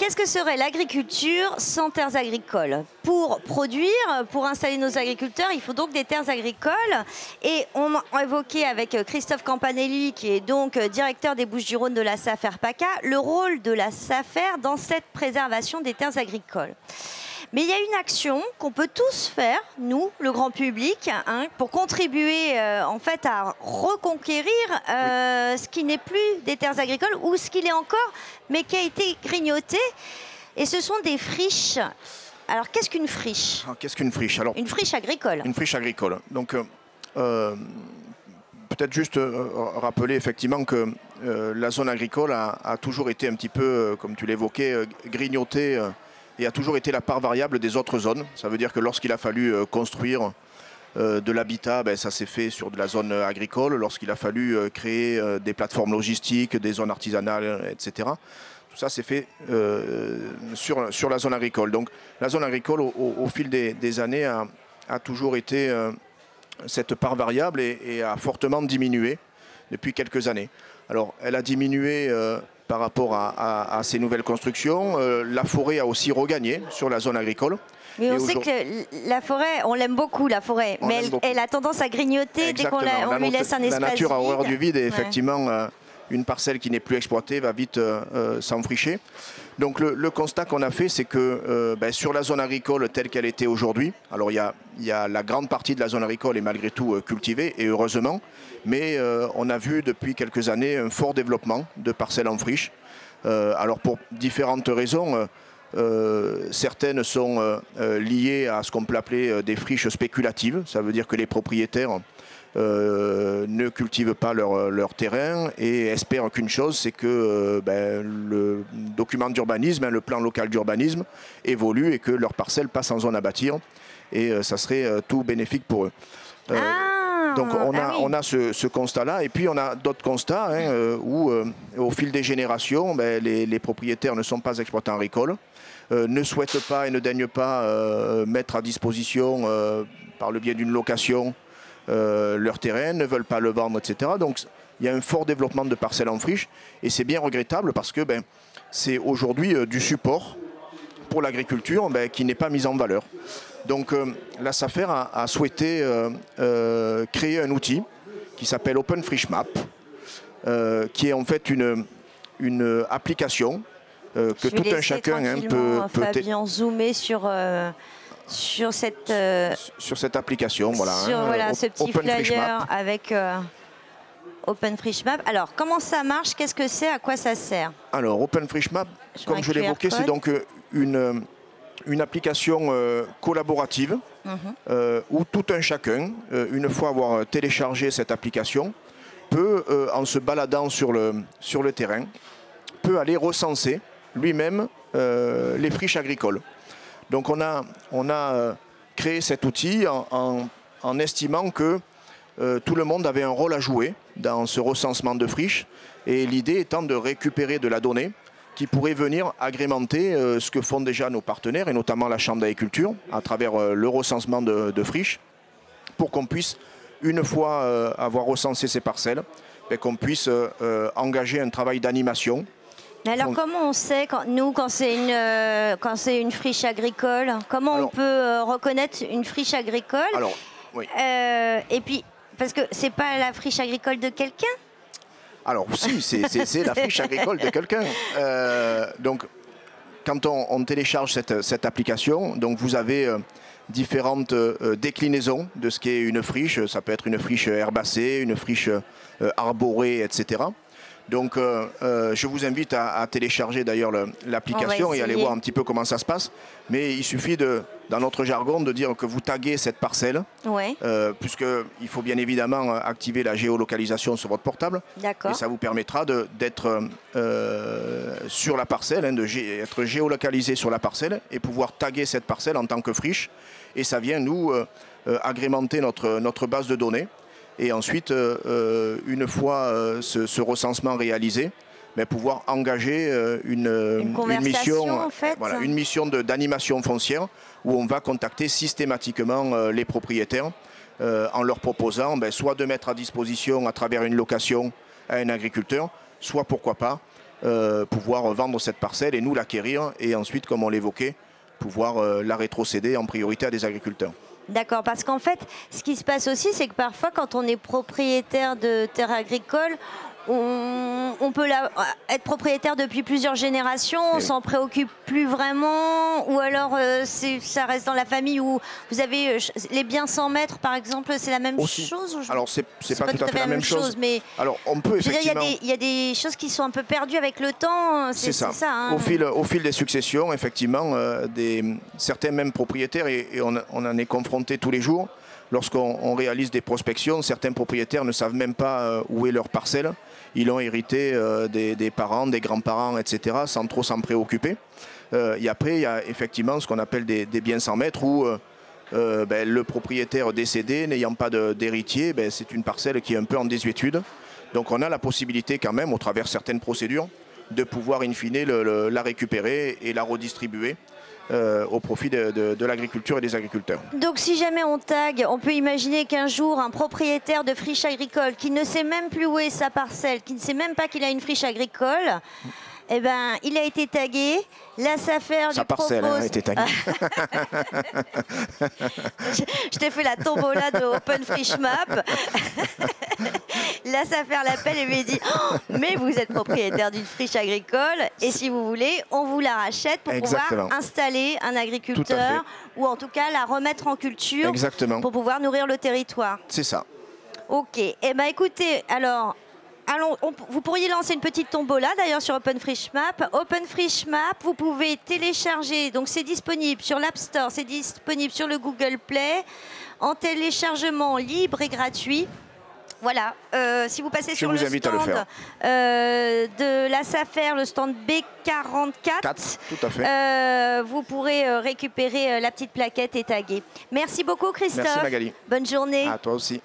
qu'est-ce que serait l'agriculture sans terres agricoles? Pour produire, pour installer nos agriculteurs, il faut donc des terres agricoles. Et on a évoqué avec Christophe Campanelli, qui est donc directeur des Bouches-du-Rhône de la SAFER PACA, le rôle de la SAFER dans cette préservation des terres agricoles. Mais il y a une action qu'on peut tous faire, nous, le grand public, pour contribuer en fait à reconquérir ce qui n'est plus des terres agricoles ou ce qui l'est encore, mais qui a été grignoté. Et ce sont des friches. Alors, qu'est-ce qu'une friche? Qu'est-ce qu'une friche? Alors, une friche agricole. Une friche agricole. Donc, peut-être juste rappeler effectivement que la zone agricole a toujours été un petit peu, comme tu l'évoquais, grignotée. Et a toujours été la part variable des autres zones. Ça veut dire que lorsqu'il a fallu construire de l'habitat, ça s'est fait sur de la zone agricole. Lorsqu'il a fallu créer des plateformes logistiques, des zones artisanales, etc. Tout ça s'est fait sur la zone agricole. Donc la zone agricole, au fil des années, a toujours été cette part variable et a fortement diminué depuis quelques années. Alors elle a diminué par rapport à ces nouvelles constructions. La forêt a aussi regagné sur la zone agricole. Mais on sait que la forêt, on l'aime beaucoup, la forêt, mais elle a tendance à grignoter. Exactement. Dès qu'on lui laisse un espace. La nature a horreur du vide et ouais. Effectivement, une parcelle qui n'est plus exploitée va vite s'enfricher. Donc le constat qu'on a fait, c'est que sur la zone agricole telle qu'elle était aujourd'hui, alors il y a la grande partie de la zone agricole est malgré tout cultivée, et heureusement, mais on a vu depuis quelques années un fort développement de parcelles en friche. Alors pour différentes raisons, certaines sont liées à ce qu'on peut appeler des friches spéculatives. Ça veut dire que les propriétaires ne cultivent pas leur terrain et espèrent qu'une chose, c'est que le document d'urbanisme, le plan local d'urbanisme évolue et que leur parcelle passe en zone à bâtir, et ça serait tout bénéfique pour eux. Donc on a ce constat-là, et puis on a d'autres constats où au fil des générations, les propriétaires ne sont pas exploitants agricoles, ne souhaitent pas et ne daignent pas mettre à disposition par le biais d'une location leur terrain, ne veulent pas le vendre, etc. Donc il y a un fort développement de parcelles en friche, et c'est bien regrettable parce que c'est aujourd'hui du support pour l'agriculture qui n'est pas mis en valeur. Donc la SAFER a souhaité créer un outil qui s'appelle Open Friche Map, qui est en fait une application que tout un chacun peut Fabien zoomer sur cette application, voilà. Sur ce petit flyer avec Open Friche Map. Alors, comment ça marche? Qu'est-ce que c'est? À quoi ça sert? Alors, Open Friche Map, comme je l'évoquais, c'est donc une application collaborative où tout un chacun, une fois avoir téléchargé cette application, peut, en se baladant sur le terrain, peut aller recenser lui-même les friches agricoles. Donc on a créé cet outil en estimant que tout le monde avait un rôle à jouer dans ce recensement de friches, et l'idée étant de récupérer de la donnée qui pourrait venir agrémenter ce que font déjà nos partenaires, et notamment la Chambre d'agriculture, à travers le recensement de friches, pour qu'on puisse, une fois avoir recensé ces parcelles, qu'on puisse engager un travail d'animation. Alors comment on sait, quand c'est une friche agricole, comment on peut reconnaître une friche agricole? Alors, oui. Et puis, parce que c'est pas la friche agricole de quelqu'un? Alors si, c'est la friche agricole de quelqu'un. Donc, quand on télécharge cette application, donc vous avez différentes déclinaisons de ce qu'est une friche. Ça peut être une friche herbacée, une friche arborée, etc. Donc je vous invite à télécharger d'ailleurs l'application et aller voir un petit peu comment ça se passe. Mais il suffit, dans notre jargon, de dire que vous taguez cette parcelle, puisqu'il faut bien évidemment activer la géolocalisation sur votre portable. Et ça vous permettra d'être sur la parcelle, d'être géolocalisé sur la parcelle et pouvoir taguer cette parcelle en tant que friche. Et ça vient nous agrémenter notre base de données. Et ensuite, une fois ce recensement réalisé, pouvoir engager une mission, en fait. Voilà, une mission d'animation foncière où on va contacter systématiquement les propriétaires en leur proposant soit de mettre à disposition à travers une location à un agriculteur, soit pourquoi pas pouvoir vendre cette parcelle et nous l'acquérir et ensuite, comme on l'évoquait, pouvoir la rétrocéder en priorité à des agriculteurs. D'accord, parce qu'en fait, ce qui se passe aussi, c'est que parfois, quand on est propriétaire de terres agricoles, on peut être propriétaire depuis plusieurs générations, on s'en préoccupe plus vraiment, ou alors ça reste dans la famille où vous avez les biens 100 mètres, par exemple, c'est la même chose. Alors, c'est pas tout à fait la même chose, mais alors, on peut effectivement... Il y a des choses qui sont un peu perdues avec le temps, c'est ça. Hein. Au fil des successions, effectivement, certains même propriétaires, et on en est confronté tous les jours, lorsqu'on réalise des prospections, certains propriétaires ne savent même pas où est leur parcelle. Ils l'ont hérité des parents, des grands-parents, etc., sans trop s'en préoccuper. Et après, il y a effectivement ce qu'on appelle des biens sans maître où le propriétaire décédé, n'ayant pas d'héritier, c'est une parcelle qui est un peu en désuétude. Donc on a la possibilité quand même, au travers de certaines procédures, de pouvoir in fine la récupérer et la redistribuer au profit de l'agriculture et des agriculteurs. Donc si jamais on tag, on peut imaginer qu'un jour un propriétaire de friche agricole qui ne sait même plus où est sa parcelle, qui ne sait même pas qu'il a une friche agricole, eh ben, il a été tagué. La SAFER sa parcelle a été taguée. Je t'ai fait la tombola de Open Friche Map. La SAFER l'appelle et lui dit oh, mais vous êtes propriétaire d'une friche agricole et si vous voulez, on vous la rachète pour pouvoir installer un agriculteur ou en tout cas la remettre en culture pour pouvoir nourrir le territoire. C'est ça. Ok. Eh ben, écoutez, alors... vous pourriez lancer une petite tombola d'ailleurs sur Open Friche Map. Open Friche Map, vous pouvez télécharger, donc c'est disponible sur l'App Store, c'est disponible sur le Google Play, en téléchargement libre et gratuit. Voilà, si vous passez sur le stand de la SAFER, le stand B44, tout à fait. vous pourrez récupérer la petite plaquette et taguer. Merci beaucoup Christophe. Merci Magali. Bonne journée. À toi aussi.